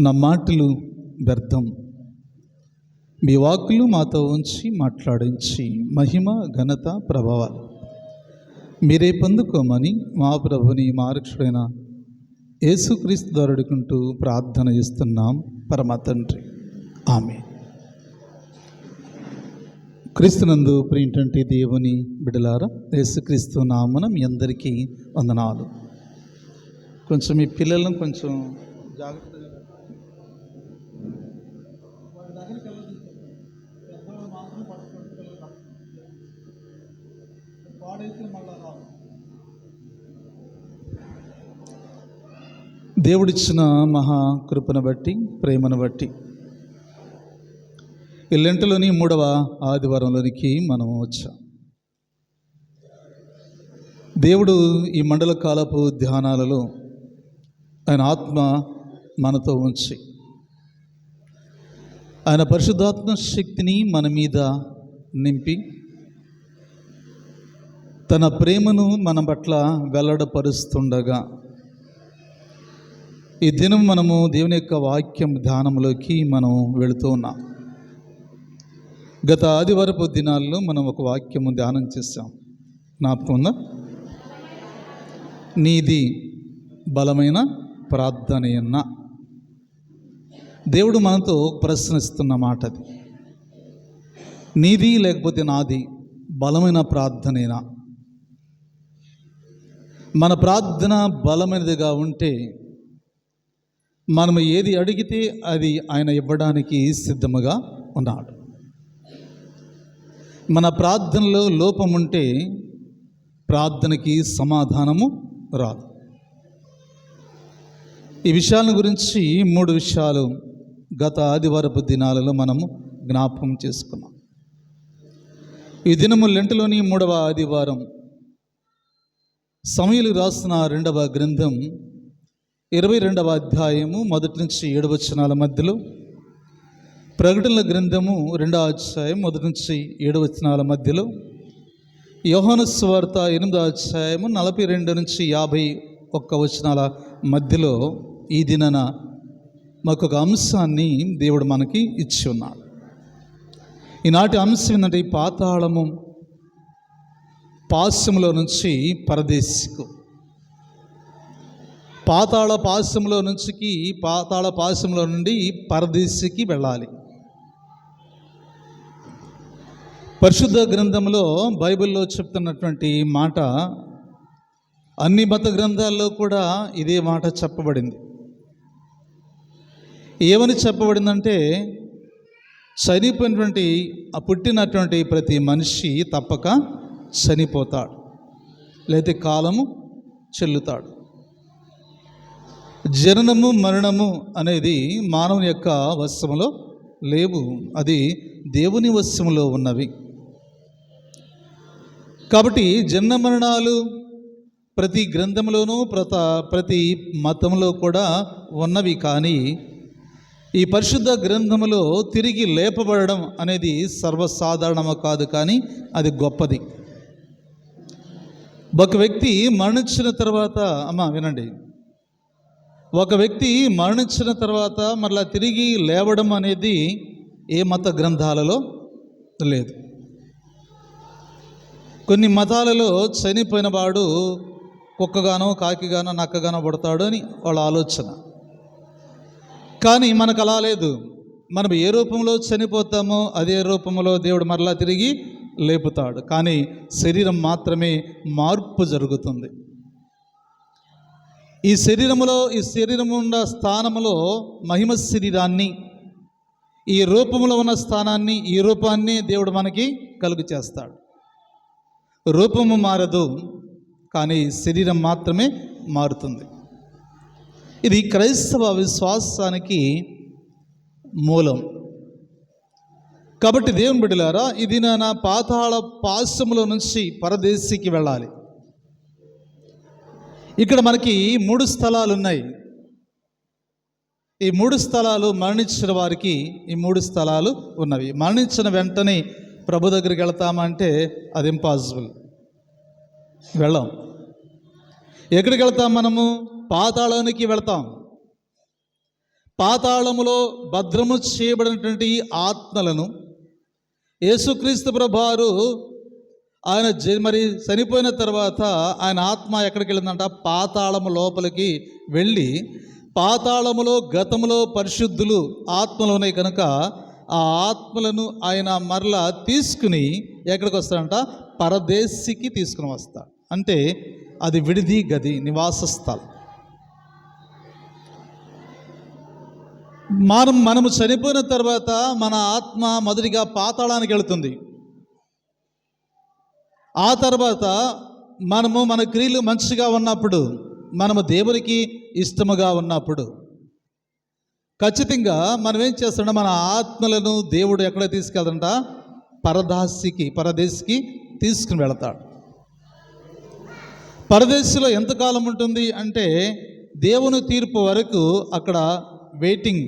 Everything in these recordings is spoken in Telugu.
నా మాటలు వ్యర్థం, మీ వాక్కులు మాతో ఉంచి మాట్లాడించి మహిమ ఘనత ప్రభావాలు మీరే పొందుకోమని మా ప్రభుని మారక్షుడైన యేసుక్రీస్తు ద్వారా అడుగుకుంటూ ప్రార్థన చేస్తున్నాం పరమ తండ్రి, ఆమేన్. క్రీస్తునందు ప్రియమైనటువంటి దేవుని బిడ్డలారా, యేసుక్రీస్తు నామమున మీ అందరికీ వందనాలు. కొంచెం మీ పిల్లలను కొంచెం జాగ్రత్తగా దేవుడిచ్చిన మహాకృపను బట్టి, ప్రేమను బట్టి ఈ లెంటలోని 3వ ఆదివారంలోనికి మనం వచ్చాం. దేవుడు ఈ మండల కాలపు ధ్యానాలలో ఆయన ఆత్మ మనతో ఉంచి ఆయన పరిశుద్ధాత్మ శక్తిని మన మీద నింపి తన ప్రేమను మన పట్ల వెల్లడపరుస్తుండగా ఈ దినం మనము దేవుని యొక్క వాక్యం ధ్యానంలోకి మనం వెళుతూ ఉన్నాం. గత ఆదివారపు దినాల్లో మనం ఒక వాక్యము ధ్యానం చేసాం, జ్ఞాపకం ఉందా? నీది బలమైన ప్రార్థనయన్న. దేవుడు మనతో ప్రశ్నిస్తున్న మాట అది. నీది లేకపోతే నాది బలమైన ప్రార్థనేనా? మన ప్రార్థన బలమైనదిగా ఉంటే మనము ఏది అడిగితే అది ఆయన ఇవ్వడానికి సిద్ధముగా ఉన్నాడు. మన ప్రార్థనలో లోపం ఉంటే ప్రార్థనకి సమాధానము రాదు. ఈ విషయాల గురించి 3 విషయాలు గత ఆదివారపు దినాలలో మనము జ్ఞాపకం చేసుకున్నాం. ఈ దినము లెంటలోని 3వ ఆదివారం సమూయేలు రాసిన 2వ గ్రంథం 22వ అధ్యాయము 1 నుంచి 7 వచనాల మధ్యలో, ప్రకటనల గ్రంథము 2వ అధ్యాయం 1 నుంచి 7 వచనాల మధ్యలో, యోహాను సువార్త 8వ అధ్యాయము 42 నుంచి 51 వచనాల మధ్యలో ఈ దినాన మాకొక అంశాన్ని దేవుడు మనకి ఇచ్చి ఉన్నాడు. ఈనాటి అంశం ఏంటంటే పాతాళము పాశములో నుంచి పరదేశికు, పాతాళ పాశంలో నుండి పరదేశికి వెళ్ళాలి. పరిశుద్ధ గ్రంథంలో బైబిల్లో చెప్తున్నటువంటి మాట అన్ని మత గ్రంథాల్లో కూడా ఇదే మాట చెప్పబడింది. ఏమని చెప్పబడిందంటే, చనిపోయినటువంటి పుట్టినటువంటి ప్రతి మనిషి తప్పక చనిపోతాడు, లేకపోతే కాలము చెల్లుతాడు. జననము మరణము అనేది మానవుని యొక్క వశములో లేవు, అది దేవుని వశములో ఉన్నవి. కాబట్టి జనన మరణాలు ప్రతి గ్రంథంలోనూ ప్రతి మతంలో కూడా ఉన్నవి. కానీ ఈ పరిశుద్ధ గ్రంథములో తిరిగి లేపబడడం అనేది సర్వసాధారణము కాదు, కానీ అది గొప్పది. ఒక వ్యక్తి మరణించిన తర్వాత, వినండి, ఒక వ్యక్తి మరణించిన తర్వాత మరలా తిరిగి లేవడం అనేది ఏ మత గ్రంథాలలో లేదు. కొన్ని మతాలలో చనిపోయిన వాడు కుక్కగానో కాకిగానో నక్కగానో పడతాడు అని వాళ్ళ ఆలోచన. కానీ మనకు అలా లేదు. మనం ఏ రూపంలో చనిపోతామో అదే రూపంలో దేవుడు మరలా తిరిగి లేపుతాడు. కానీ శరీరం మాత్రమే మార్పు జరుగుతుంది. ఈ శరీరము ఉన్న స్థానంలో మహిమ శరీరాన్ని, ఈ రూపంలో ఉన్న స్థానాన్ని, ఈ రూపాన్ని దేవుడు మనకి కలుగు చేస్తాడు. రూపము మారదు, కానీ శరీరం మాత్రమే మారుతుంది. ఇది క్రైస్తవ విశ్వాసానికి మూలం. కాబట్టి దేవుని బిడ్డలారా, ఇది నా పాతాళ పాశములో నుంచి పరదేశికి వెళ్ళాలి. ఇక్కడ మనకి 3 స్థలాలు ఉన్నాయి. ఈ 3 స్థలాలు మరణించిన వారికి ఈ 3 స్థలాలు ఉన్నవి. మరణించిన వెంటనే ప్రభు దగ్గరికి వెళ్తామంటే అది ఇంపాసిబుల్, వెళ్ళాం. ఎక్కడికి వెళ్తాం? మనము పాతాళానికి వెళ్తాం. పాతాళములో భద్రము చేయబడినటువంటి ఆత్మలను యేసుక్రీస్తు ప్రభువారు ఆయన మరి చనిపోయిన తర్వాత ఆయన ఆత్మ ఎక్కడికి వెళ్ళిందంట? పాతాళము లోపలికి వెళ్ళి, పాతాళములో గతములో పరిశుద్ధులు ఆత్మలు ఉన్నాయి కనుక ఆ ఆత్మలను ఆయన మరలా తీసుకుని ఎక్కడికి వస్తాడంట? పరదేశికి తీసుకుని వస్తాడు. అంటే అది విడిది గది, నివాస స్థలం. మనము చనిపోయిన తర్వాత మన ఆత్మ మొదటిగా పాతాళానికి వెళుతుంది. ఆ తర్వాత మన క్రియలు మంచిగా ఉన్నప్పుడు, మనము దేవునికి ఇష్టముగా ఉన్నప్పుడు ఖచ్చితంగా మనం ఏం చేస్తాడో మన ఆత్మలను దేవుడు ఎక్కడ తీసుకెళ్తాడంట? పరదేశికి తీసుకుని వెళతాడు. పరదేశిలో ఎంతకాలం ఉంటుంది అంటే దేవుని తీర్పు వరకు అక్కడ వెయిటింగ్.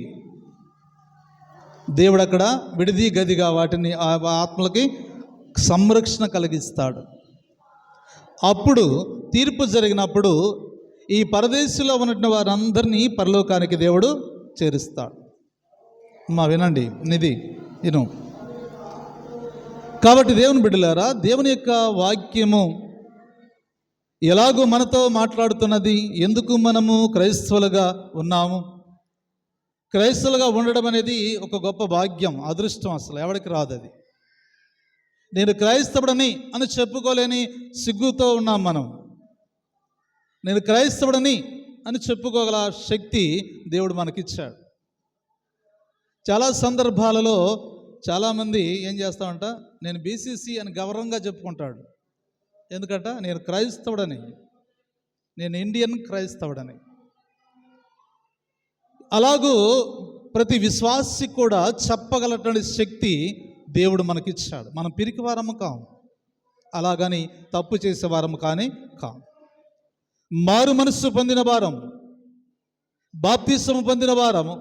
దేవుడు అక్కడ విడిది గదిగా వాటిని ఆత్మలకి సంరక్షణ కలిగిస్తాడు. అప్పుడు తీర్పు జరిగినప్పుడు ఈ పరదేశంలో ఉన్నటువంటి వారందరినీ పరలోకానికి దేవుడు చేరుస్తాడు. వినండి, విను. కాబట్టి దేవుని బిడ్డలారా, దేవుని యొక్క వాక్యము ఎలాగో మనతో మాట్లాడుతున్నది. ఎందుకు మనము క్రైస్తవులుగా ఉన్నాము? క్రైస్తవులుగా ఉండడం అనేది ఒక గొప్ప భాగ్యం, అదృష్టం. అసలు ఎవరికి రాదు అది. నేను క్రైస్తవుడని అని చెప్పుకోలేని సిగ్గుతో ఉన్నాం మనం. నేను క్రైస్తవుడని అని చెప్పుకోగల శక్తి దేవుడు మనకిచ్చాడు. చాలా సందర్భాలలో చాలామంది ఏం చేస్తామంట? నేను బీసీసీ అని గౌరవంగా చెప్పుకుంటాడు. ఎందుకంట? నేను క్రైస్తవుడని, నేను ఇండియన్ క్రైస్తవుడని. అలాగూ ప్రతి విశ్వాసి కూడా చెప్పగలటువంటి శక్తి దేవుడు మనకిచ్చాడు. మనం పిరికివారము కాం, అలాగని తప్పు చేసేవారము కానీ కాం. మారు మనస్సు పొందిన వారం, బాప్తిస్మము పొందిన వారము,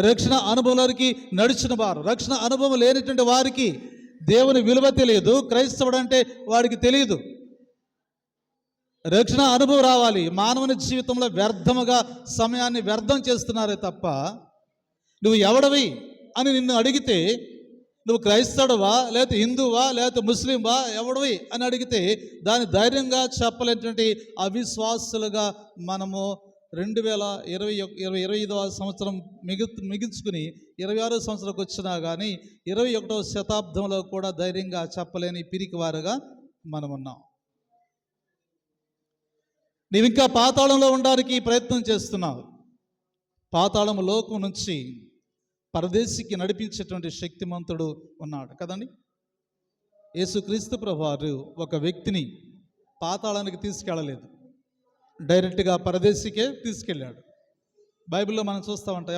రక్షణ అనుభవంలోకి నడిచిన వారు. రక్షణ అనుభవం లేనటువంటి వారికి దేవుని విలువ తెలియదు. క్రైస్తవుడు అంటే వాడికి తెలియదు. రక్షణ అనుభవం రావాలి. మానవుని జీవితంలో వ్యర్థముగా సమయాన్ని వ్యర్థం చేస్తున్నారే తప్ప, నువ్వు ఎవడవి అని నిన్ను అడిగితే, నువ్వు క్రైస్తవుడువా, లేకపోతే హిందువా, లేకపోతే ముస్లింవా, ఎవడవి అని అడిగితే దాన్ని ధైర్యంగా చెప్పలేనటువంటి అవిశ్వాసులుగా మనము 2025వ సంవత్సరం మిగించుకుని 26వ సంవత్సరంకి వచ్చినా కానీ 21వ శతాబ్దంలో కూడా ధైర్యంగా చెప్పలేని పిరికివారుగా మనం ఉన్నాం. నీవు ఇంకా పాతాళంలో ఉండడానికి ప్రయత్నం చేస్తున్నావు. పాతాళం లోకం నుంచి పరదేశికి నడిపించేటువంటి శక్తిమంతుడు ఉన్నాడు కదండి. యేసుక్రీస్తు ప్రభువారు ఒక వ్యక్తిని పాతాళానికి తీసుకెళ్ళలేదు, డైరెక్ట్గా పరదేశికే తీసుకెళ్ళాడు. బైబిల్లో మనం చూస్తూ ఉంటాం.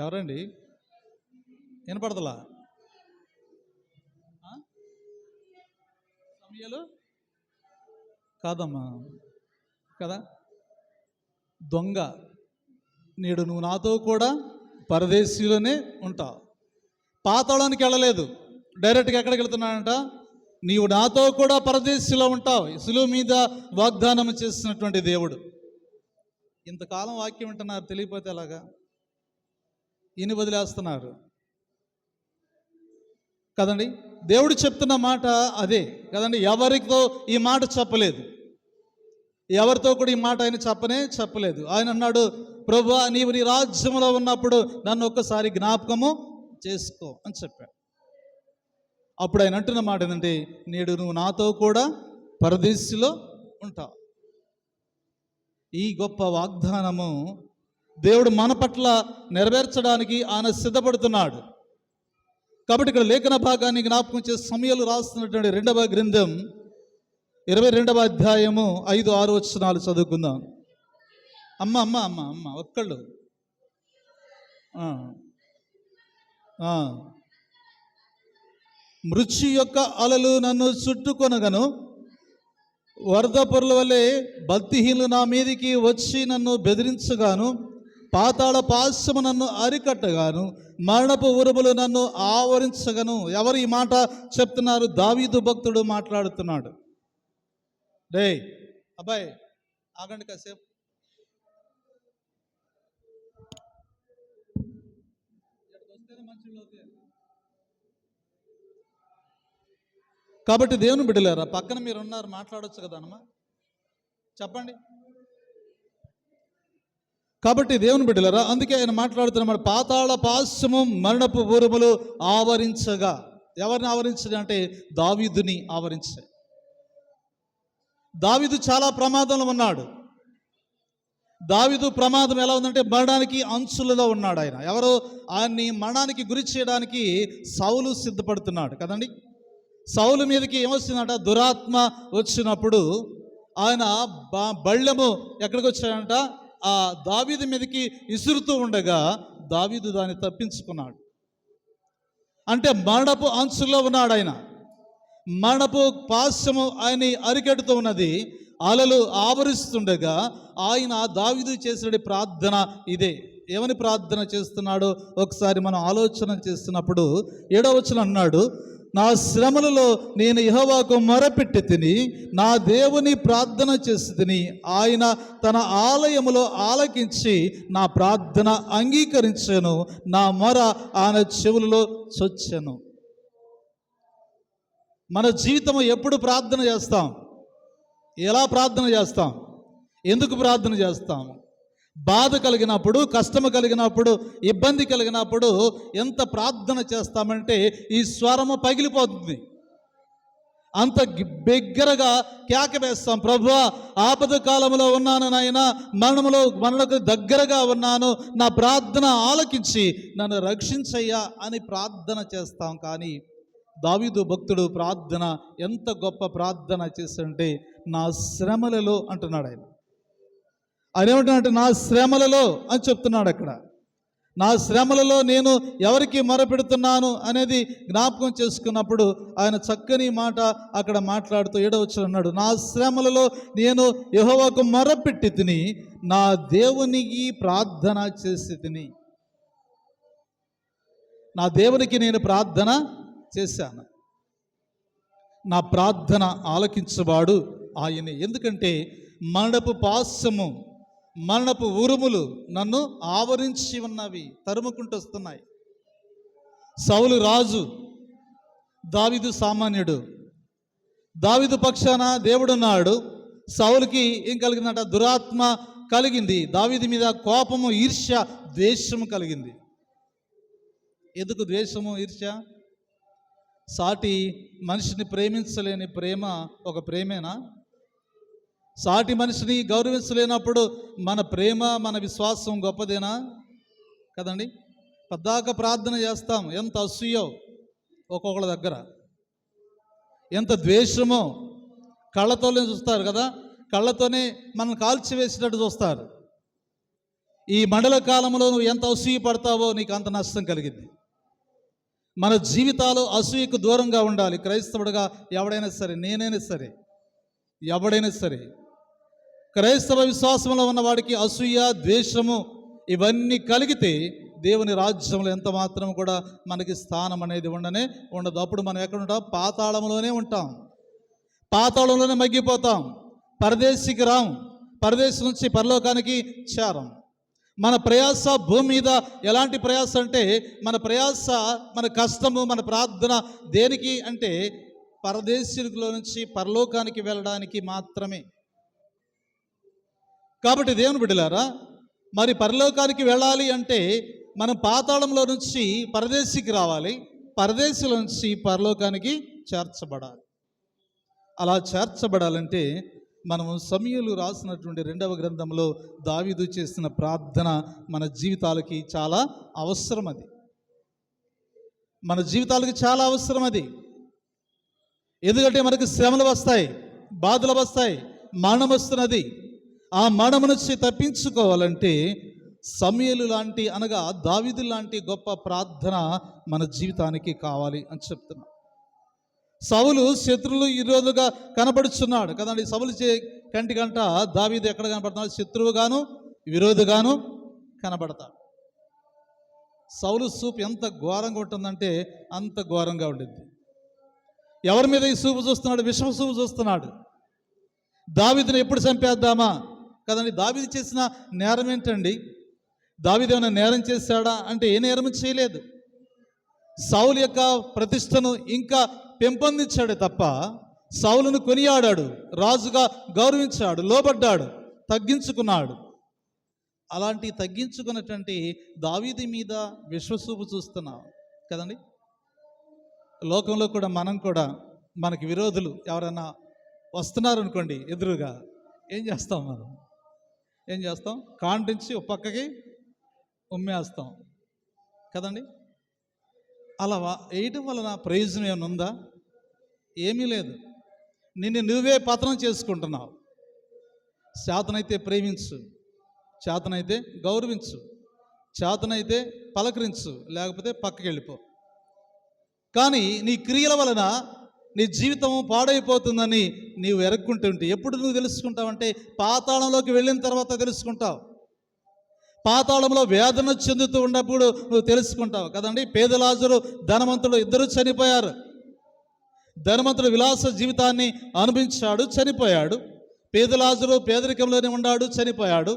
ఎవరండి వినపడతలా? సమయాలు కాదమ్మా కదా. దొంగ, నేడు నువ్వు నాతో కూడా పరదేశీలోనే ఉంటావు. పాతాళానికి వెళ్ళలేదు, డైరెక్ట్గా ఎక్కడికి వెళ్తున్నాడంట? నీవు నాతో కూడా పరదేశీలో ఉంటావు. సులువు మీద వాగ్దానం చేసినటువంటి దేవుడు. ఇంతకాలం వాక్యం వింటున్నారు, తెలియపోతే ఎలాగా? ఈయన వదిలేస్తున్నారు కదండి. దేవుడు చెప్తున్న మాట అదే కదండి. ఎవరితో ఈ మాట చెప్పలేదు, ఎవరితో కూడా ఈ మాట ఆయన చెప్పలేదు. ఆయన అన్నాడు, ప్రభువా నీవు నీ రాజ్యంలో ఉన్నప్పుడు నన్ను ఒక్కసారి జ్ఞాపకము చేసుకో అని చెప్పాడు. అప్పుడు ఆయన అంటున్న మాట ఏంటంటే, నేడు నువ్వు నాతో కూడా పరదేశిలో ఉంటావు. ఈ గొప్ప వాగ్దానము దేవుడు మన పట్ల నెరవేర్చడానికి ఆయన సిద్ధపడుతున్నాడు. కాబట్టి ఇక్కడ లేఖన భాగాన్ని జ్ఞాపకం చేసే సమయాలు రాస్తున్నటువంటి 2వ గ్రంథం 22వ అధ్యాయము 5-6 వచనాలు చదువుకుందాం. అమ్మ ఒక్కళ్ళు మృత్యు యొక్క అలలు నన్ను చుట్టుకొనగను, వరద పొరల వలె భక్తిహీనులు నా మీదికి వచ్చి నన్ను బెదిరించగాను, పాతాళ పాశము నన్ను అరికట్టగాను, మరణపు ఉరుములు నన్ను ఆవరించగను. ఎవరు ఈ మాట చెప్తున్నారు? దావీదు భక్తుడు మాట్లాడుతున్నాడు. రే అబ్బాయి, ఆగండి కాసేపు. కాబట్టి దేవుని బిడ్డలారా, పక్కన మీరు ఉన్నారు, మాట్లాడొచ్చు కదా అన్నమా, చెప్పండి. కాబట్టి దేవుని బిడ్డలారా, అందుకే ఆయన మాట్లాడుతున్నమాట, పాతాళ పాశము మరణపు ఊరుములు ఆవరించగా. ఎవరిని ఆవరించగా అంటే దావీదుని ఆవరించాయి. దావీదు చాలా ప్రమాదంలో ఉన్నాడు. దావీదు ప్రమాదం ఎలా ఉందంటే మరణానికి అంచులలో ఉన్నాడు. ఆయన ఎవరు? ఆయన్ని మరణానికి గురి చేయడానికి సౌలు సిద్ధపడుతున్నాడు కదండి. సౌలు మీదకి ఏమొస్తుందంట? దురాత్మ వచ్చినప్పుడు ఆయన బళ్ళెము ఎక్కడికి వచ్చాడంట? ఆ దావీదు మీదకి విసురుతూ ఉండగా దావీదు దాన్ని తప్పించుకున్నాడు. అంటే మరణపు అంచుల్లో ఉన్నాడు ఆయన. మరణపు పాశము ఆయన్ని అరికెడుతూ ఉన్నది. అలలు ఆవరిస్తుండగా ఆయన దావీదు చేసిన ప్రార్థన ఇదే. ఏమని ప్రార్థన చేస్తున్నాడో ఒకసారి మనం ఆలోచన చేస్తున్నప్పుడు 7వ వచనం అన్నాడు, నా శ్రమలలో నేను యెహోవాకు మొరపెట్టి తిని నా దేవుని ప్రార్థన చేసి తిని ఆయన తన ఆలయములో ఆలకించి నా ప్రార్థన అంగీకరించెను, నా మొర ఆయన చెవులలో చొచ్చెను. మన జీవితం ఎప్పుడు ప్రార్థన చేస్తాం? ఎలా ప్రార్థన చేస్తాం? ఎందుకు ప్రార్థన చేస్తాం? బాధ కలిగినప్పుడు, కష్టము కలిగినప్పుడు, ఇబ్బంది కలిగినప్పుడు ఎంత ప్రార్థన చేస్తామంటే ఈ స్వరము పగిలిపోతుంది. అంత బిగ్గరగా కేక వేస్తాం, ప్రభువా ఆపద కాలంలో ఉన్నాను నాయన, మరణకు దగ్గరగా ఉన్నాను, నా ప్రార్థన ఆలకించి నన్ను రక్షించయ్యా అని ప్రార్థన చేస్తాం. కానీ దావీదు భక్తుడు ప్రార్థన ఎంత గొప్ప ప్రార్థన చేస్తుంటే నా శ్రమలలో అంటున్నాడు. ఆయన ఏమంటున్నాడంటే నా శ్రమలలో అని చెప్తున్నాడు. అక్కడ నా శ్రమలలో నేను ఎవరికి మొరపెడుతున్నాను అనేది జ్ఞాపకం చేసుకున్నప్పుడు ఆయన చక్కని మాట అక్కడ మాట్లాడుతూ 7వ వచనం అన్నాడు, నా శ్రమలలో నేను యెహోవాకు మొరపెట్టి తిని నా దేవునికి ప్రార్థన చేసి తిని. నా దేవునికి నేను ప్రార్థన చేశాను, నా ప్రార్థన ఆలకించువాడు ఆయనే. ఎందుకంటే మరణపు పాశము, మరణపు ఉరుములు నన్ను ఆవరించి ఉన్నవి, తరుముకుంటూ వస్తున్నాయి. సౌలు రాజు, దావీదు సామాన్యుడు. దావీదు పక్షాన దేవుడున్నాడు. సౌలుకి ఏం కలిగిందంట? దురాత్మ కలిగింది. దావీదు మీద కోపము, ఈర్ష్య, ద్వేషము కలిగింది. ఎందుకు ద్వేషము, ఈర్ష్య? సాటి మనిషిని ప్రేమించలేని ప్రేమ ఒక ప్రేమేనా? సాటి మనిషిని గౌరవించలేనప్పుడు మన ప్రేమ, మన విశ్వాసం గొప్పదేనా? కదండి. పద్దాక ప్రార్థన చేస్తాం, ఎంత అసూయో ఒక్కొక్కళ్ళ దగ్గర, ఎంత ద్వేషమో. కళ్ళతోనే చూస్తారు కదా, కళ్ళతోనే మనం కాల్చివేసినట్టు చూస్తారు. ఈ మండల కాలంలో నువ్వు ఎంత అసూయ పడతావో నీకు అంత నష్టం కలిగింది. మన జీవితాలు అసూయకు దూరంగా ఉండాలి. క్రైస్తవుడిగా ఎవడైనా సరే, నేనైనా సరే, ఎవడైనా సరే, క్రైస్తవ విశ్వాసంలో ఉన్నవాడికి అసూయ, ద్వేషము ఇవన్నీ కలిగితే దేవుని రాజ్యంలో ఎంత మాత్రం కూడా మనకి స్థానం అనేది ఉండదు. అప్పుడు మనం ఎక్కడ ఉంటాం? పాతాళంలోనే ఉంటాం, పాతాళంలోనే మగ్గిపోతాం, పరదేశికి రాం, పరదేశం నుంచి పరలోకానికి చేరం. మన ప్రయాస భూమి మీద ఎలాంటి ప్రయాస అంటే, మన ప్రయాస, మన కష్టము, మన ప్రార్థన దేనికి అంటే పరదేశుల నుంచి పరలోకానికి వెళ్ళడానికి మాత్రమే. కాబట్టి దేవుని బిడ్డలారా, మరి పరలోకానికి వెళ్ళాలి అంటే మనం పాతాళంలో నుంచి పరదేశికి రావాలి, పరదేశుల నుంచి పరలోకానికి చేర్చబడాలి. అలా చేర్చబడాలంటే మనము సమూయేలు రాసినటువంటి 2వ గ్రంథంలో దావీదు చేసిన ప్రార్థన మన జీవితాలకి చాలా అవసరం. అది మన జీవితాలకి చాలా అవసరం. అది ఎందుకంటే మనకు శ్రమలు వస్తాయి, బాధలు వస్తాయి, మరణం వస్తున్నది. ఆ మరణం నుంచి తప్పించుకోవాలంటే సమూయేలు లాంటి, అనగా దావీదు లాంటి గొప్ప ప్రార్థన మన జీవితానికి కావాలి అని చెప్తున్నా. సౌలు శత్రువులు విరోధుగా కనబడుచున్నాడు కదండి. సౌలు కంటికంట దావీదు ఎక్కడ కనబడుతున్నాడు? శత్రువుగాను విరోధిగాను కనబడతాడు. సౌలు సూపు ఎంత ఘోరంగా ఉంటుందంటే అంత ఘోరంగా ఉండింది. ఎవరి మీద ఈ సూపు చూస్తున్నాడు? విషమ సూపు చూస్తున్నాడు. దావీదుని ఎప్పుడు చంపేద్దామా, కదండి. దావీదు చేసిన నేరం ఏంటండి? దావీదు ఏమైనా నేరం చేశాడా అంటే ఏ నేరం చేయలేదు. సౌలు యొక్క ప్రతిష్టను ఇంకా పెంపొందించాడు తప్ప సౌలును కొనియాడాడు, రాజుగా గౌరవించాడు, లోబడ్డాడు, తగ్గించుకున్నాడు. అలాంటి తగ్గించుకున్నటువంటి దావీదు మీద విశ్వసూపు చూస్తున్నాం కదండి. లోకంలో కూడా మనం కూడా మనకి విరోధులు ఎవరైనా వస్తున్నారు అనుకోండి ఎదురుగా, ఏం చేస్తాం? ఏం చేస్తాం? కాంటించి ఒక పక్కకి ఉమ్మేస్తాం కదండి. అలా వేయటం వలన ప్రయోజనం ఏమైనా ఉందా? ఏమీ లేదు. నిన్ను నువ్వే పతనం చేసుకుంటున్నావు. చేతనైతే ప్రేమించు, చేతనైతే గౌరవించు, చేతనైతే పలకరించు, లేకపోతే పక్కకి వెళ్ళిపో. కానీ నీ క్రియల వలన నీ జీవితం పాడైపోతుందని నీవు ఎరక్కుంటుంటే ఎప్పుడు నువ్వు తెలుసుకుంటావంటే పాతాళంలోకి వెళ్ళిన తర్వాత తెలుసుకుంటావు. పాతాళంలో వేదన చెందుతూ ఉన్నప్పుడు నువ్వు తెలుసుకుంటావు కదండి. పేదలాజరు ధనవంతుడు ఇద్దరు చనిపోయారు. ధనవంతుడు విలాస జీవితాన్ని అనుభవించాడు, చనిపోయాడు. పేదలాజరు పేదరికంలోనే ఉన్నాడు, చనిపోయాడు.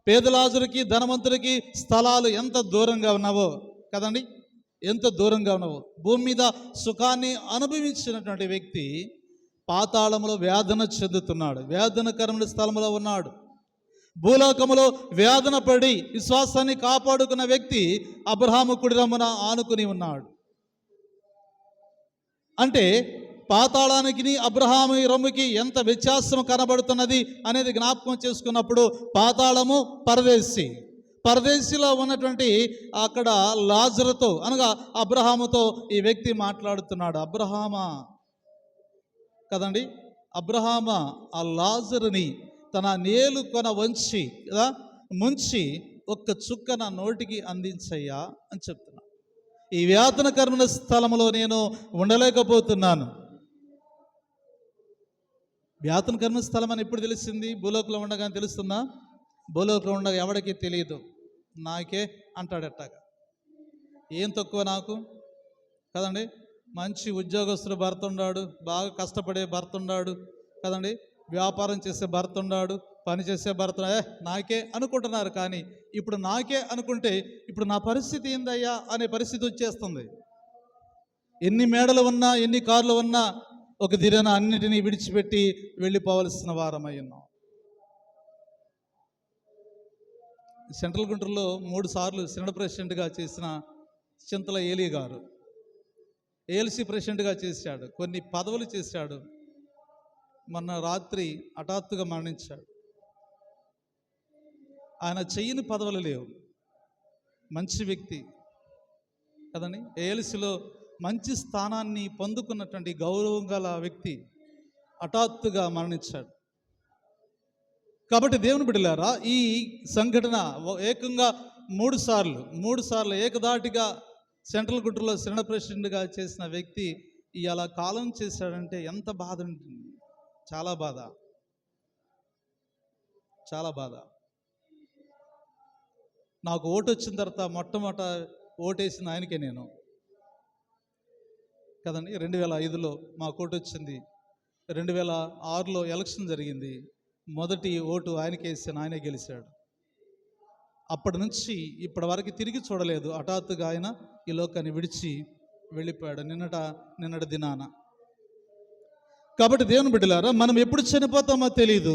పేదలాజరుకి ధనవంతుడికి స్థలాలు ఎంత దూరంగా ఉన్నావో కదండి, ఎంత దూరంగా ఉన్నావో. భూమి మీద సుఖాన్ని అనుభవించినటువంటి వ్యక్తి పాతాళంలో వేదన చెందుతున్నాడు, వేదనకరమైన స్థలంలో ఉన్నాడు. భూలోకములో వేదన పడి విశ్వాసాన్ని కాపాడుకున్న వ్యక్తి అబ్రహాము కుడి రొమ్మున ఆనుకుని ఉన్నాడు. అంటే పాతాళానికి అబ్రహాము రొమ్ముకి ఎంత వ్యత్యాసం కనబడుతున్నది అనేది జ్ఞాపకం చేసుకున్నప్పుడు పాతాళము పరదేశి, పరదేశిలో ఉన్నటువంటి అక్కడ లాజరుతో అనగా అబ్రహాముతో ఈ వ్యక్తి మాట్లాడుతున్నాడు. అబ్రహామా కదండి, అబ్రహామా ఆ లాజరుని తన నేలు కొన వంచి ముంచి ఒక్క చుక్క నా నోటికి అందించయ్యా అని చెప్తున్నాను. ఈ వేదనకరమైన స్థలంలో నేను ఉండలేకపోతున్నాను. వేదనకరమైన స్థలం అని ఎప్పుడు తెలిసింది? భూలోకంలో ఉండగానే తెలుస్తుందా? భూలోకంలో ఉండగా ఎవడికి తెలియదు. నాకే అంటాడెట్టాగా, ఏం తక్కువ నాకు కదండి. మంచి ఉద్యోగస్తుడు భర్త ఉన్నాడు, బాగా కష్టపడే భర్త ఉన్నాడు కదండి, వ్యాపారం చేసే భర్త ఉన్నాడు, పని చేసే భర్త, నాకే అనుకుంటున్నారు. కానీ ఇప్పుడు నాకే అనుకుంటే ఇప్పుడు నా పరిస్థితి ఏందయ్యా అనే పరిస్థితి వచ్చేస్తుంది. ఎన్ని మేడలు ఉన్నా, ఎన్ని కార్లు ఉన్నా ఒక దిన అన్నిటినీ విడిచిపెట్టి వెళ్ళిపోవలసిన వారమై ఉన్నాం. సెంట్రల్ గుంటూరులో 3 సార్లు సెనెట్ ప్రెసిడెంట్గా చేసిన చింతల ఏలీ గారు ఏఎల్సీ ప్రెసిడెంట్గా చేశాడు, కొన్ని పదవులు చేశాడు. మొన్న రాత్రి హఠాత్తుగా మరణించాడు. ఆయన చెయ్యని పదవులు లేవు, మంచి వ్యక్తి కదండి. ఏఎల్సీలో మంచి స్థానాన్ని పొందుకున్నటువంటి గౌరవం గల వ్యక్తి హఠాత్తుగా మరణించాడు. కాబట్టి దేవుని బిడ్డలారా, ఈ సంఘటన ఏకంగా 3 సార్లు ఏకదాటిగా సెంట్రల్ గుంటూరులో సెనెట్ ప్రెసిడెంట్గా చేసిన వ్యక్తి ఇలా కాలం చేశాడంటే ఎంత బాధ ఉంటుంది. చాలా బాధ, చాలా బాధ. నాకు ఓటు వచ్చిన తర్వాత మొట్టమొదట ఓటేసిన ఆయనకే నేను కదండి. 2005లో మాకు ఓటు వచ్చింది, 2006లో ఎలక్షన్ జరిగింది, మొదటి ఓటు ఆయనకి వేసాను, ఆయనే గెలిచాడు. అప్పటి నుంచి ఇప్పటి వరకు తిరిగి చూడలేదు. హఠాత్తుగా ఆయన ఈ లోకాన్ని విడిచి వెళ్ళిపోయాడు నిన్నటి దినాన. కాబట్టి దేవుని బిడ్డలారా, మనం ఎప్పుడు చనిపోతామో తెలియదు,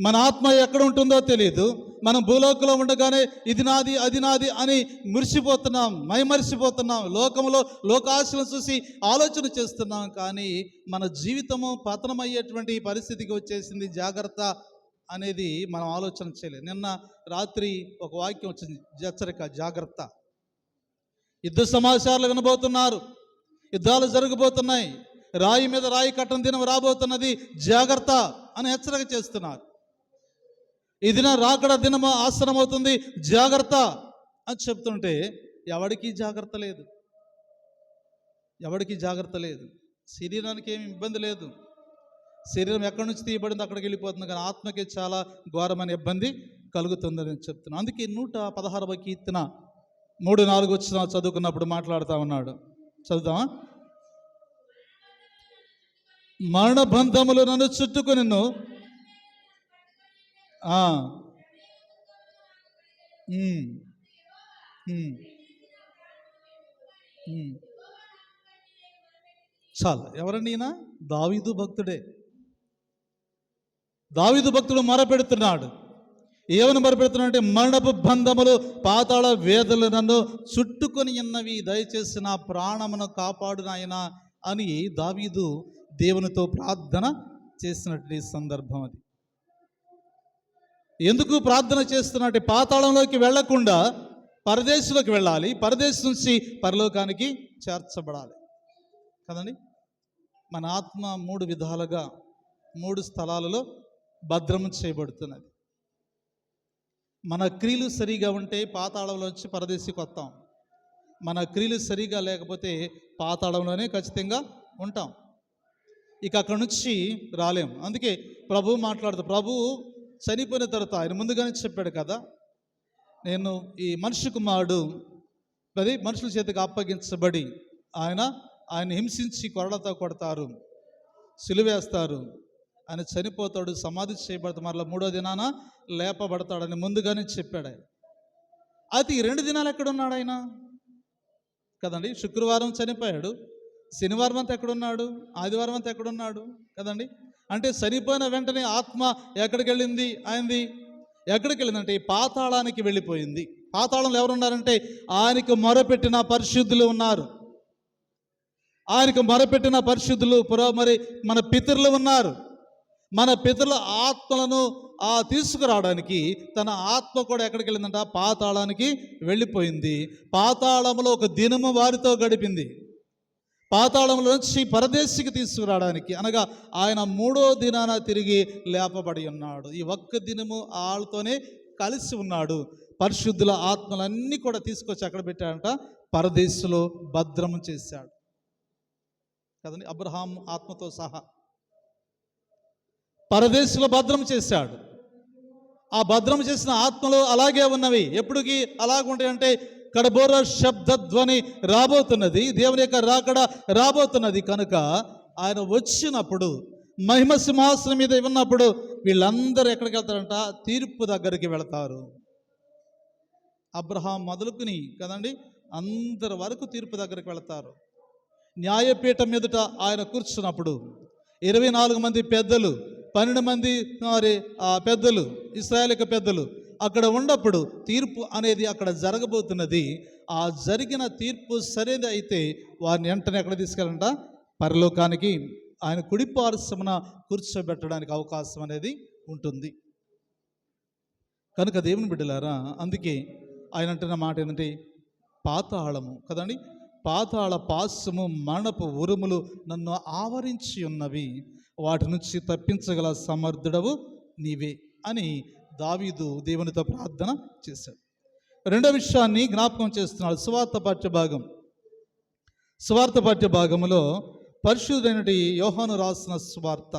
మన ఆత్మ ఎక్కడ ఉంటుందో తెలియదు. మనం భూలోకంలో ఉండగానే ఇది నాది అది నాది అని మురిసిపోతున్నాం, మైమరిసిపోతున్నాం, లోకంలో లోకాశలను చూసి ఆలోచన చేస్తున్నాం. కానీ మన జీవితము పతనమయ్యేటువంటి పరిస్థితికి వచ్చేసింది. జాగ్రత్త అనేది మనం ఆలోచన చేయలేదు. నిన్న రాత్రి ఒక వాక్యం వచ్చింది, హెచ్చరిక, జాగ్రత్త. యుద్ధ సమాచారాలు వినబోతున్నారు, యుద్ధాలు జరగబోతున్నాయి, రాయి మీద రాయి కట్టని దినం రాబోతున్నది, జాగ్రత్త అని హెచ్చరిక చేస్తున్నారు. ఈ దిన రాకడ దినము ఆసనమవుతుంది, జాగ్రత్త అని చెప్తుంటే ఎవడికి జాగ్రత్త లేదు, ఎవడికి జాగ్రత్త లేదు. శరీరానికి ఏమి ఇబ్బంది లేదు, శరీరం ఎక్కడి నుంచి తీయబడింది అక్కడికి వెళ్ళిపోతుంది. కానీ ఆత్మకి చాలా ఘోరమైన ఇబ్బంది కలుగుతుందని చెప్తున్నాను. అందుకే 116వ కీర్తన 3-4 వచ్చిన చదువుకున్నప్పుడు మాట్లాడుతూ ఉన్నాడు. చదువుతామా? మరణ బంధములు నన్ను చుట్టుకునిను, ఉమ్, ఉమ్, ఉమ్. చాలు. ఎవరండి ఈయన? దావీదు భక్తుడే. దావీదు భక్తుడు మొరపెడుతున్నాడు. ఏమని మొరపెడుతున్నాడు అంటే, మరణపు బంధములు పాతాళ వేదలు నన్ను చుట్టుకొని ఉన్నవి, దయచేసి నా ప్రాణమును కాపాడు నాయనా అని దావీదు దేవునితో ప్రార్థన చేసినటువంటి సందర్భం అది. ఎందుకు ప్రార్థన చేస్తున్నట్టు? పాతాళంలోకి వెళ్లకుండా పరదేశంలోకి వెళ్ళాలి, పరదేశం నుంచి పరలోకానికి చేర్చబడాలి కదండి. మన ఆత్మ 3 విధాలుగా 3 స్థలాలలో భద్రము చేయబడుతున్నది. మన క్రియలు సరిగా ఉంటే పాతాళంలోంచి పరదేశికి వస్తాం. మన క్రియలు సరిగా లేకపోతే పాతాళంలోనే ఖచ్చితంగా ఉంటాం. ఇక అక్కడి నుంచి రాలేం. అందుకే ప్రభు మాట్లాడుతూ, ప్రభు చనిపోయిన తర్వాత ఆయన ముందుగానే చెప్పాడు కదా, నేను ఈ మనిషి కుమారుడు అది మనుషుల చేతికి అప్పగించబడి ఆయన హింసించి కొరడతో కొడతారు, సిలువేస్తారు, ఆయన చనిపోతాడు, సమాధి చేయబడతాడు, మరలా 3వ దినాన లేపబడతాడని ముందుగానే చెప్పాడు ఆయన. అయితే ఈ 2 దినాలు ఎక్కడున్నాడు ఆయన కదండి? శుక్రవారం చనిపోయాడు, శనివారం అంతా ఎక్కడున్నాడు, ఆదివారం అంతా ఎక్కడున్నాడు కదండి? అంటే చనిపోయిన వెంటనే ఆత్మ ఎక్కడికి వెళ్ళింది? ఆయనది ఎక్కడికి వెళ్ళిందంటే ఈ పాతాళానికి వెళ్ళిపోయింది. పాతాళంలో ఎవరున్నారంటే ఆయనకు మొరపెట్టిన పరిశుద్ధులు ఉన్నారు. ఆయనకు మొరపెట్టిన పరిశుద్ధులు మరి మన పితరులు ఉన్నారు. మన పితరుల ఆత్మలను తీసుకురావడానికి తన ఆత్మ కూడా ఎక్కడికి వెళ్ళిందంట? పాతాళానికి వెళ్ళిపోయింది. పాతాళంలో ఒక దినము వారితో గడిపింది. పాతాళంలో నుంచి పరదేశికి తీసుకురావడానికి, అనగా ఆయన 3వ దినాన తిరిగి లేపబడి ఉన్నాడు. ఈ ఒక్క దినము వాళ్ళతోనే కలిసి ఉన్నాడు. పరిశుద్ధుల ఆత్మలన్నీ కూడా తీసుకొచ్చి అక్కడ పెట్టాడంట, పరదేశంలో భద్రము చేశాడు కదండి. అబ్రహాం ఆత్మతో సహా పరదేశంలో భద్రం చేశాడు. ఆ భద్రం చేసిన ఆత్మలు అలాగే ఉన్నవి. ఎప్పటికీ అలాగుంటాయంటే కడబోర శబ్దధ్వని రాబోతున్నది, దేవుని యొక్క రాకడ రాబోతున్నది. కనుక ఆయన వచ్చినప్పుడు మహిమ సింహాసనం మీద ఉన్నప్పుడు వీళ్ళందరూ ఎక్కడికి వెళ్తారంట? తీర్పు దగ్గరికి వెళతారు. అబ్రహాం మొదలుకుని కదండి అందరి వరకు తీర్పు దగ్గరికి వెళతారు. న్యాయపీఠం మీదట ఆయన కూర్చున్నప్పుడు 24 మంది పెద్దలు, 12 మంది పెద్దలు, ఇశ్రాయేలు పెద్దలు అక్కడ ఉన్నప్పుడు తీర్పు అనేది అక్కడ జరగబోతున్నది. ఆ జరిగిన తీర్పు సరైనది అయితే వారిని వెంటనే ఎక్కడ తీసుకెళ్ళంట? పరలోకానికి, ఆయన కుడి పార్శ్వమున కూర్చోబెట్టడానికి అవకాశం అనేది ఉంటుంది. కనుక దేవుని బిడ్డలారా, అందుకే ఆయన అంటున్న మాట ఏంటంటే పాతాళము కదండి, పాతాళ పాశము మరణపు ఉరుములు నన్ను ఆవరించి ఉన్నవి, వాటి నుంచి తప్పించగల సమర్థుడవు నీవే అని దావీదు దేవునితో ప్రార్థన చేశాడు. 2వ విషయాన్ని జ్ఞాపకం చేస్తున్నాడు. సువార్త పాఠ్య భాగంలో పరిశుద్ధుడైనటి యోహాను రాసిన సువార్త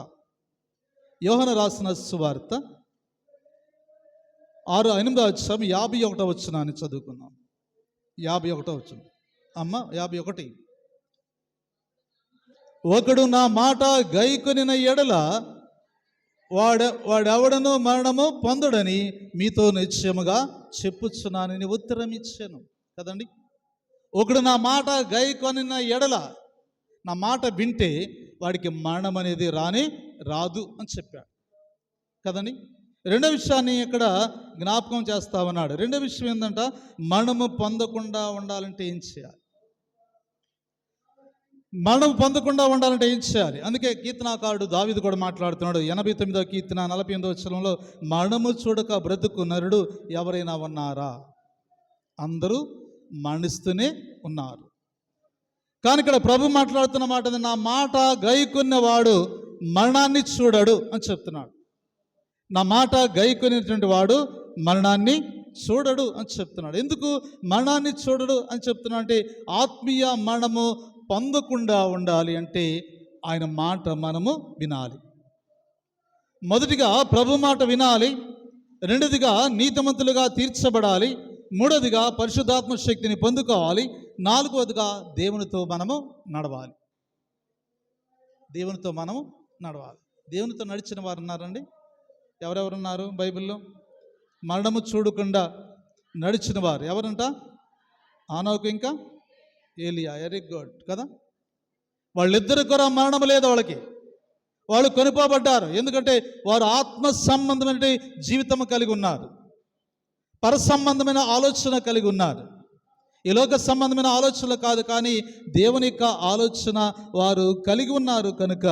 8వ అధ్యాయం 51వ వచనాన్ని చదువుకున్నాం. 51వ వచనం అమ్మ 51. ఒకడు నా మాట గైకొనిన ఎడల వాడెవడను మరణము పొందడని మీతో నిశ్చయముగా చెప్పుచున్నానని ఉత్తరం ఇచ్చాను కదండి. ఒకడు నా మాట గైకొనిన ఎడల, నా మాట వింటే వాడికి మరణం అనేది రాదు అని చెప్పాడు కదండి. 2వ విషయాన్ని ఇక్కడ జ్ఞాపకం చేస్తా ఉన్నాడు. 2వ విషయం ఏంటంట? మరణము పొందకుండా ఉండాలంటే ఏం చేయాలి? మరణం పొందకుండా ఉండాలంటే ఏం చేయాలి? అందుకే కీర్తనాకారుడు దావీదు కూడా మాట్లాడుతున్నాడు. 89వ కీర్తన 48వ వచనంలో, మరణము చూడక బ్రతుకు నరుడు ఎవరైనా ఉన్నారా? అందరూ మరణిస్తూనే ఉన్నారు. కానీ ఇక్కడ ప్రభు మాట్లాడుతున్న మాట, నా మాట గైకొన్నవాడు మరణాన్ని చూడడు అని చెప్తున్నాడు. నా మాట గైకొనేటువంటి వాడు మరణాన్ని చూడడు అని చెప్తున్నాడు. ఎందుకు మరణాన్ని చూడడు అని చెప్తున్నాడు అంటే, ఆత్మీయ మరణము పొందకుండా ఉండాలి అంటే ఆయన మాట మనము వినాలి. మొదటిగా ప్రభు మాట వినాలి, 2వదిగా నీతిమంతులుగా తీర్చబడాలి, 3వదిగా పరిశుద్ధాత్మ శక్తిని పొందుకోవాలి, 4వదిగా దేవునితో మనము నడవాలి. దేవునితో నడిచిన వారు ఉన్నారండి? ఎవరెవరున్నారు బైబిల్లో? మరణము చూడకుండా నడిచిన వారు ఎవరంట? ఆనోకు ఇంకా ఏలియా. వెరీ గుడ్ కదా. వాళ్ళిద్దరు కూడా మరణం లేదు వాళ్ళకి. వాళ్ళు కొనిపోబడ్డారు. ఎందుకంటే వారు ఆత్మ సంబంధమైన జీవితం కలిగి ఉన్నారు, పర సంబంధమైన ఆలోచన కలిగి ఉన్నారు. ఈ లోక సంబంధమైన ఆలోచనలు కాదు, కానీ దేవుని యొక్క ఆలోచన వారు కలిగి ఉన్నారు. కనుక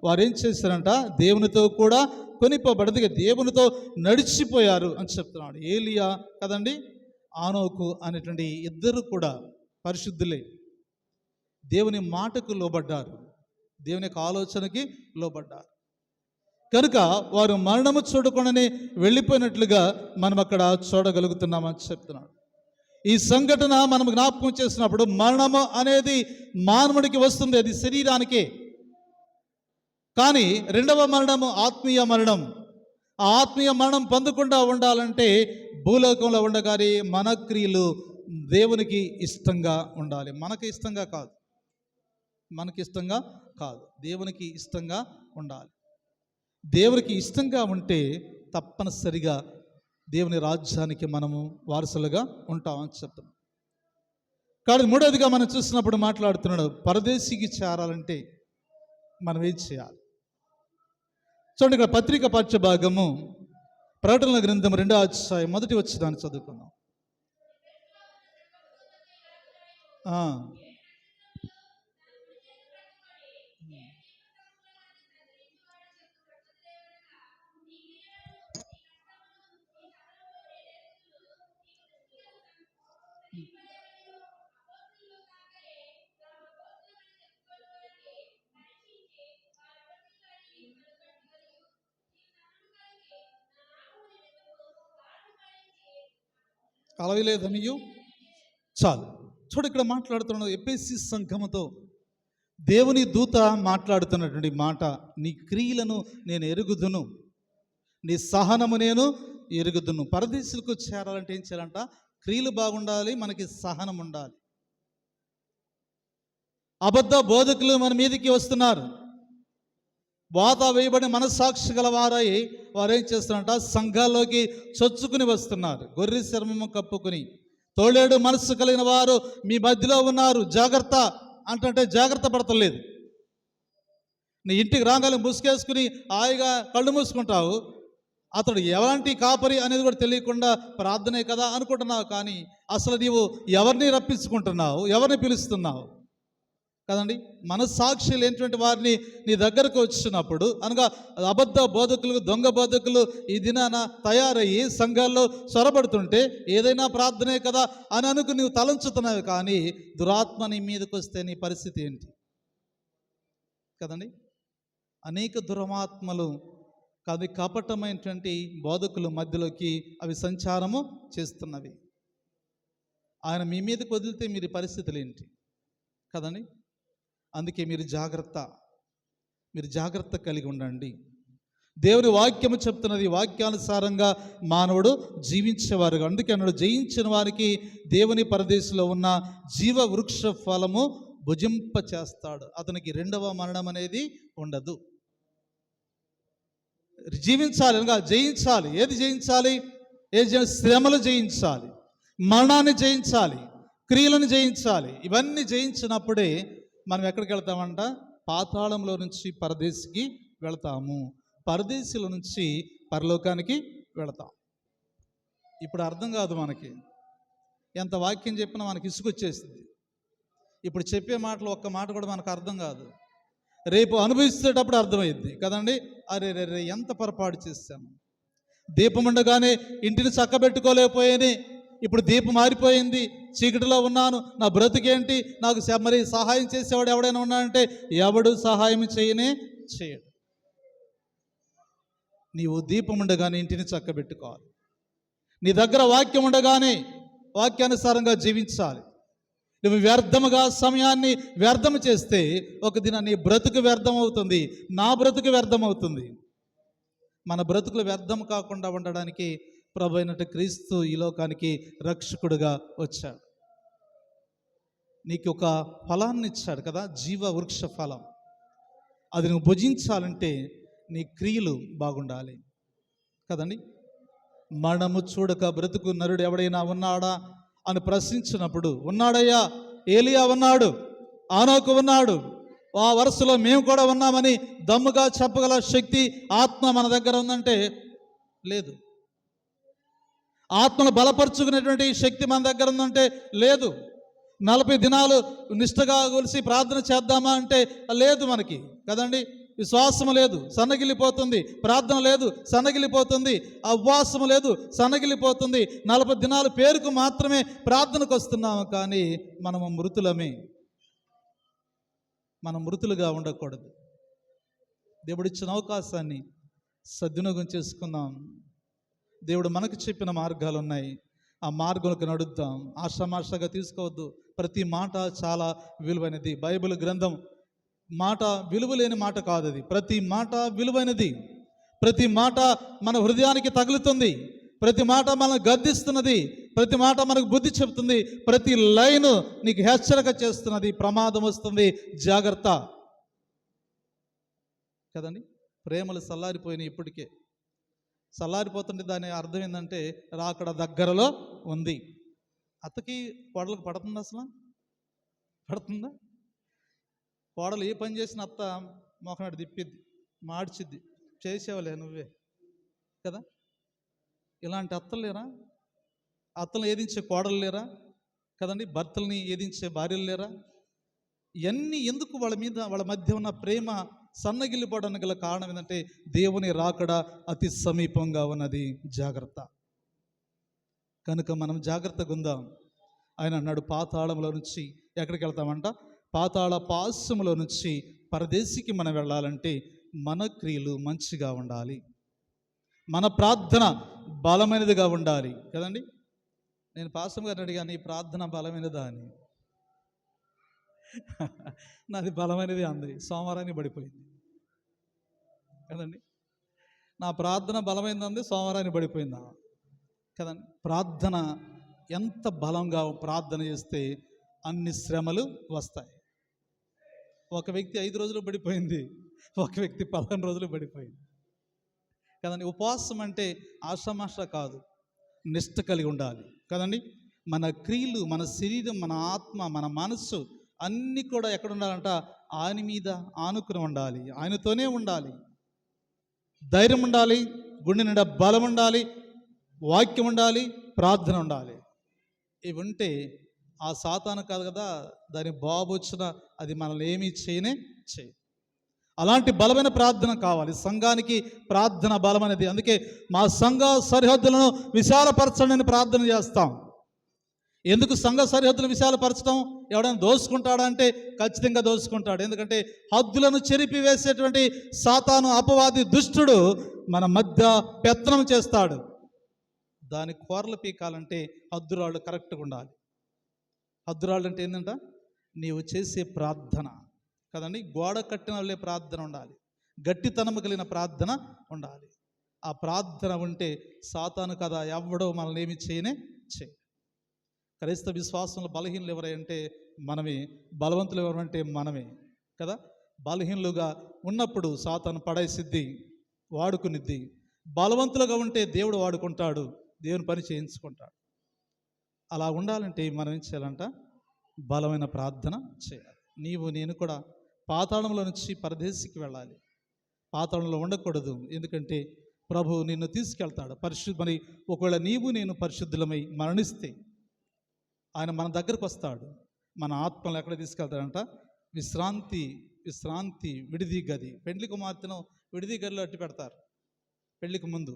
వారు ఏం చేశారంట? దేవునితో కూడా కొనిపోబడింది, దేవునితో నడిచిపోయారు అని చెప్తున్నాడు. ఏలియా కదండి, ఆనోకు అనేటువంటి ఇద్దరు కూడా పరిశుద్ధులే. దేవుని మాటకు లోబడ్డారు, దేవుని యొక్క ఆలోచనకి లోబడ్డారు. కనుక వారు మరణము చూడకుండానే వెళ్ళిపోయినట్లుగా మనం అక్కడ చూడగలుగుతున్నామని చెప్తున్నాడు. ఈ సంఘటన మనం జ్ఞాపకం చేసినప్పుడు మరణము అనేది మానవుడికి వస్తుంది, అది శరీరానికే. కానీ రెండవ మరణము ఆత్మీయ మరణం. ఆ ఆత్మీయ మరణం పొందకుండా ఉండాలంటే భూలోకంలో ఉండగానే మన క్రియలు దేవునికి ఇష్టంగా ఉండాలి. మనకి ఇష్టంగా కాదు, దేవునికి ఇష్టంగా ఉండాలి. దేవునికి ఇష్టంగా ఉంటే తప్పనిసరిగా దేవుని రాజ్యానికి మనము వారసులుగా ఉంటామని చెప్తున్నాం. కానీ మూడవదిగా మనం చూసినప్పుడు మాట్లాడుతున్నాడు, పరదేశికి చేరాలంటే మనం ఏం చేయాలి? చూడండి, ఇక్కడ పత్రిక పాఠ్య భాగము ప్రకటనల గ్రంథం 2వ అధ్యాయం 1వ వచనాన్ని చదువుకుందాం. అలవలేదనియు చాలు. చూడు, ఇక్కడ మాట్లాడుతున్నాడు ఎఫెసీ సంఘముతో దేవుని దూత మాట్లాడుతున్నటువంటి మాట, నీ క్రియలను నేను ఎరుగుదును, నీ సహనము నేను ఎరుగుదును. పరదేశులకు చేరాలంటే ఏం చేయాలంట? క్రియలు బాగుండాలి, మనకి సహనం ఉండాలి. అబద్ధ బోధకులు మన మీదకి వస్తున్నారు, వాత వేయబడిన మనస్సాక్షి గల వారై వారేం చేస్తున్నారంట? సంఘాల్లోకి చొచ్చుకుని వస్తున్నారు, గొర్రె చర్మము కప్పుకుని. తోలేడు మనస్సు కలిగిన వారు మీ మధ్యలో ఉన్నారు, జాగ్రత్త అంటే జాగ్రత్త పడతలేదు. నీ ఇంటికి రాగానే ముసుకేసుకుని హాయిగా కళ్ళు మూసుకుంటావు. అతడు ఎలాంటి కాపరి అనేది కూడా తెలియకుండా ప్రార్థనే కదా అనుకుంటున్నావు, కానీ అసలు నీవు ఎవరిని రప్పించుకుంటున్నావు, ఎవరిని పిలుస్తున్నావు కదండి? మనస్సాక్షి లేనటువంటి వారిని నీ దగ్గరకు వచ్చినప్పుడు, అనగా అబద్ధ బోధకులు, దొంగ బోధకులు ఈ దినాన తయారయ్యి సంఘాల్లో చొరబడుతుంటే ఏదైనా ప్రార్థనే కదా అని అనుకుని నువ్వు తలంచుతున్నావు, కానీ దురాత్మ నీ మీదకి వస్తే నీ పరిస్థితి ఏంటి కదండి? అనేక దురాత్మలు కాదు, కపటమైనటువంటి బోధకులు మధ్యలోకి అవి సంచారము చేస్తున్నవి. ఆయన మీ మీదకి వదిలితే మీరు పరిస్థితులు ఏంటి కదండి? అందుకే మీరు జాగ్రత్త కలిగి ఉండండి. దేవుని వాక్యము చెప్తున్నది, వాక్యానుసారంగా మానవుడు జీవించేవారుగా. అందుకే అన్నాడు, జయించిన వారికి దేవుని పరదేశంలో ఉన్న జీవ వృక్ష ఫలము భుజింప చేస్తాడు. అతనికి రెండవ మరణం అనేది ఉండదు. జీవించాలి అనగా జయించాలి. ఏది జయించాలి? శ్రమలు జయించాలి, మరణాన్ని జయించాలి, క్రియలను జయించాలి. ఇవన్నీ జయించినప్పుడే మనం ఎక్కడికి వెళ్తామంట? పాతాళంలో నుంచి పరదేశికి వెళతాము, పరదేశుల నుంచి పరలోకానికి వెళతాం. ఇప్పుడు అర్థం కాదు మనకి, ఎంత వాక్యం చెప్పినా మనకి ఇసుకొచ్చేసింది. ఇప్పుడు చెప్పే మాటలు ఒక్క మాట కూడా మనకు అర్థం కాదు. రేపు అనుభవిస్తేటప్పుడు అర్థమైద్ది కదండి. అరే రే ఎంత పొరపాటు చేశాను, దీపం ఉండగానే ఇంటిని చక్కబెట్టుకోలేకపోయాని, ఇప్పుడు దీపం మారిపోయింది, చీకటిలో ఉన్నాను, నా బ్రతికేంటి, నాకు మరి సహాయం చేసేవాడు ఎవడైనా ఉన్నాడంటే ఎవడు సహాయం చేయడు. నీవు దీపం ఉండగానే ఇంటిని చక్కబెట్టుకోవాలి, నీ దగ్గర వాక్యం ఉండగానే వాక్యానుసారంగా జీవించాలి. నువ్వు వ్యర్థముగా సమయాన్ని వ్యర్థము చేస్తే ఒక దిన నీ బ్రతుకు వ్యర్థం అవుతుంది, నా బ్రతుకు వ్యర్థం అవుతుంది. మన బ్రతుకులు వ్యర్థం కాకుండా ఉండడానికి ప్రభు అయినట్టు క్రీస్తు ఈ లోకానికి రక్షకుడుగా వచ్చాడు. నీకు ఒక ఫలాన్ని ఇచ్చాడు కదా, జీవ వృక్ష ఫలం. అది నువ్వు భుజించాలంటే నీ క్రియలు బాగుండాలి కదండి. మరణము చూడక బ్రతుకు నరుడు ఎవడైనా ఉన్నాడా అని ప్రశ్నించినప్పుడు, ఉన్నాడయ్యా, ఏలియా ఉన్నాడు, ఆనోకు ఉన్నాడు, ఆ వరుసలో మేము కూడా ఉన్నామని దమ్ముగా చెప్పగల శక్తి, ఆత్మ మన దగ్గర ఉందంటే లేదు. ఆత్మను బలపరుచుకునేటువంటి శక్తి మన దగ్గర ఉందంటే లేదు. 40 దినాలు నిష్ఠగా కొలిసి ప్రార్థన చేద్దామా అంటే లేదు మనకి కదండి. విశ్వాసం లేదు, సన్నగిలిపోతుంది. ప్రార్థన లేదు, సన్నగిలిపోతుంది. ఉపవాసం లేదు, సన్నగిలిపోతుంది. 40 దినాలు పేరుకు మాత్రమే ప్రార్థనకు వస్తున్నాము, కానీ మనము మృతులమే. మనం మృతులుగా ఉండకూడదు. దేవుడిచ్చిన అవకాశాన్ని సద్వినియోగం చేసుకుందాం. దేవుడు మనకు చెప్పిన మార్గాలు ఉన్నాయి, ఆ మార్గంలోకి నడుద్దాం. ఆషామాషాగా తీసుకోవద్దు. ప్రతి మాట చాలా విలువైనది. బైబిల్ గ్రంథం మాట విలువలేని మాట కాదు. అది ప్రతి మాట విలువైనది. ప్రతి మాట మన హృదయానికి తగులుతుంది. ప్రతి మాట మనల్ని గద్దిస్తున్నది. ప్రతి మాట మనకు బుద్ధి చెప్తుంది. ప్రతి లైన్ నీకు హెచ్చరిక చేస్తున్నది. ప్రమాదం వస్తుంది, జాగ్రత్త కదండి. ప్రేమలు చల్లారిపోయినాయి. ఇప్పటికే చల్లారిపోతుంటే దాని అర్థం ఏంటంటే రాకడ దగ్గరలో ఉంది. అత్తకి కోడలకు పడుతుందా? అసలు పడుతుందా? కోడలు ఏ పని చేసిన అత్త మొఖనాడు తిప్పిద్ది, మార్చిద్ది. చేసేవాలే నువ్వే కదా. ఇలాంటి అత్తలు లేరా? అత్తలను ఏదించే కోడలు లేరా కదండి? భర్తల్ని ఏదించే భార్యలు లేరా? ఇవన్నీ ఎందుకు? వాళ్ళ మధ్య ఉన్న ప్రేమ సన్నగిల్లిపోవడానికి గల కారణం ఏంటంటే దేవుని రాకడ అతి సమీపంగా ఉన్నది. జాగ్రత్త. కనుక మనం జాగ్రత్తగా ఉందాం. ఆయన అన్నాడు, పాతాళంలో నుంచి ఎక్కడికి వెళ్తామంట? పాతాళ పాశములో నుంచి పరదేశికి మనం వెళ్ళాలంటే మన క్రియలు మంచిగా ఉండాలి, మన ప్రార్థన బలమైనదిగా ఉండాలి కదండి. నేను పాస్టర్ గారిని అడిగాను, ఈ ప్రార్థన బలమైనదా అని. నాది బలమైనది అంది. సోమవారాన్ని పడిపోయింది కదండి. నా ప్రార్థన బలమైంది అంది, సోమవారాన్ని పడిపోయిందా కదండి. ప్రార్థన ఎంత బలంగా ప్రార్థన చేస్తే అన్ని శ్రమలు వస్తాయి. ఒక వ్యక్తి 5 రోజులు పడిపోయింది, ఒక వ్యక్తి 15 రోజులు పడిపోయింది కదండి. ఉపవాసం అంటే ఆషామాష కాదు, నిష్ఠ కలిగి ఉండాలి కదండి. మన క్రియలు, మన శరీరం, మన ఆత్మ, మన మనస్సు అన్నీ కూడా ఎక్కడ ఉండాలంట? ఆయన మీద ఆనుకుని ఉండాలి, ఆయనతోనే ఉండాలి. ధైర్యం ఉండాలి, గుండె నిండా బలం ఉండాలి, వాక్యం ఉండాలి, ప్రార్థన ఉండాలి. ఇవి ఉంటే ఆ సాతాను కాదు కదా, దాని బాబు వచ్చిన అది మనల్ని ఏమీ చేయనే చేయ. అలాంటి బలమైన ప్రార్థన కావాలి. సంఘానికి ప్రార్థన బలమైనది. అందుకే మా సంఘ సరిహద్దులను విశాలపరచండి అని ప్రార్థన చేస్తాం. ఎందుకు సంఘ సరిహద్దులు విశాలపరచడం? ఎవడైనా దోసుకుంటాడా అంటే ఖచ్చితంగా దోసుకుంటాడు. ఎందుకంటే హద్దులను చెరిపి వేసేటువంటి సాతాను, అపవాది, దుష్టుడు మన మధ్య పెత్తనం చేస్తాడు. దాని కూరలు పీకాలంటే హద్దురాళ్ళు కరెక్ట్గా ఉండాలి. హద్దురాళ్ళు అంటే ఏంటంట? నీవు చేసే ప్రార్థన కదండి. గోడ కట్టిన వాళ్ళే ప్రార్థన ఉండాలి, గట్టితనము కలిగిన ప్రార్థన ఉండాలి. ఆ ప్రార్థన ఉంటే సాతాను కదా ఎవడో మనల్ని ఏమి చేయనే చేయ. క్రైస్తవ విశ్వాసంలో బలహీనలు ఎవరంటే మనమే, బలవంతులు ఎవరంటే మనమే కదా. బలహీనులుగా ఉన్నప్పుడు సాతాను పడేసిద్ది, వాడుకునిద్ది. బలవంతులుగా ఉంటే దేవుడు వాడుకుంటాడు, దేవుని పని చేయించుకుంటాడు. అలా ఉండాలంటే మనం ఏం చేయాలంట? బలమైన ప్రార్థన చేయాలి. నీవు నేను కూడా పాతాళంలో నుంచి పరదేశికి వెళ్ళాలి. పాతాళంలో ఉండకూడదు. ఎందుకంటే ప్రభు నిన్ను తీసుకెళ్తాడు మరి ఒకవేళ నీవు నేను పరిశుద్ధులమై మరణిస్తే ఆయన మన దగ్గరకు వస్తాడు. మన ఆత్మలు ఎక్కడ తీసుకెళ్తాడంట? విశ్రాంతి విడిది గది. పెండ్లి కుమార్తెను విడిది గదిలో అట్టి పెడతారు. పెళ్లికి ముందు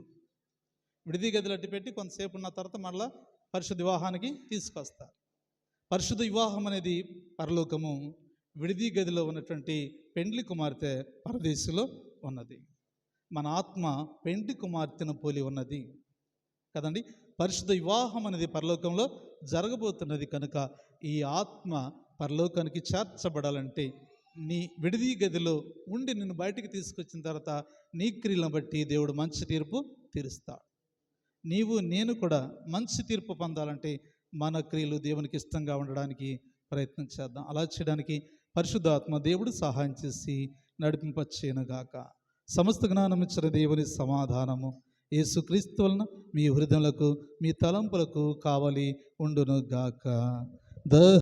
విడిది గదిలో అట్టి పెట్టి కొంతసేపు ఉన్న తర్వాత మళ్ళీ పరిశుద్ధ వివాహానికి తీసుకొస్తారు. పరిశుద్ధ వివాహం అనేది పరలోకము, విడిది గదిలో ఉన్నటువంటి పెండ్లి కుమార్తె పరదేశంలో ఉన్నది. మన ఆత్మ పెండ్లి కుమార్తెను పోలి ఉన్నది కదండి. పరిశుద్ధ వివాహం అనేది పరలోకంలో జరగబోతున్నది. కనుక ఈ ఆత్మ పరలోకానికి చేర్చబడాలంటే నీ విడిది గదిలో ఉండి నిన్ను బయటికి తీసుకొచ్చిన తర్వాత నీ క్రియలను బట్టి దేవుడు మంచి తీర్పు తీరుస్తాడు. నీవు నేను కూడా మంచి తీర్పు పొందాలంటే మన క్రియలు దేవునికి ఇష్టంగా ఉండడానికి ప్రయత్నం చేద్దాం. అలా చేయడానికి పరిశుద్ధాత్మ దేవుడు సహాయం చేసి నడిపింపచేయునుగాక. సమస్త జ్ఞానం ఇచ్చిన దేవుని సమాధానము యేసుక్రీస్తు వలన మీ హృదయములకు మీ తలంపులకు కావలి ఉండును గాక. ద